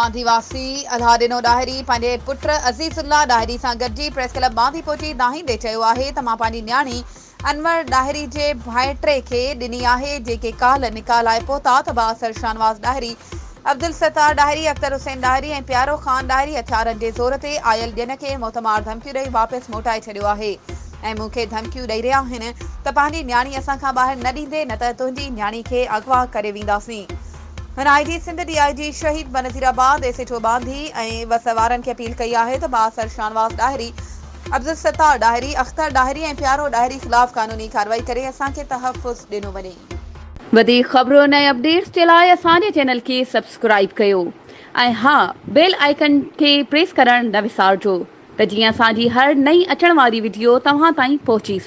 बांधी वासी अल्हा ॾिनो ॾाहिरी पंहिंजे पुट अज़ीज़ुल्ला ॾाहिरी सां गॾिजी प्रेस क्लब बांधी पहुची दाहींदे चयो आहे त मां पंहिंजी न्याणी अनवर ॾाहिरी जे भाइटे खे ॾिनी आहे जेके काल्ह निकाह लाइ पहुता त बासर शाहनवाज़ ॾाहिरी अब्दुल सत्तार ॾाहिरी अख्तर हुसैन ॾाहिरी ऐं प्यारो ख़ान ॾाहिरी हथियारनि जे ज़ोर ते आयल ॼण खे मोतमार धमकियूं ॾेई वापसि मोटाए छॾियो आहे ऐं मूंखे धमकियूं ॾेई रहिया आहिनि त पंहिंजी न्याणी असांखां ॿाहिरि न ॾींदे न त तुंहिंजी न्याणी खे अगवा करे वेंदासीं। हुन आईजी सिंध डीआईजी शहीद बनज़ीराबाद एसएचओ बांधी ऐं बस वारनि खे अपील कई आहे त बासर शाहनवाज़ ॾाहिरी अब्दुल सत्तार ॾाहिरी अख्तर ॾाहिरी ऐं प्यारो ॾाहिरी ख़िलाफ़ कानूनी कार्रवाई करे असांखे तहफ़ुज़ ॾिनो वञे। वधीक ख़बरुनि ऐं अपडेट्स जे लाइ असांजे चैनल खे सब्सक्राइब कयो ऐं हा बेल आइकन खे प्रेस करणु न विसारिजो त जीअं असांजी हर नई अचण वारी वीडियो तव्हां ताईं पहुची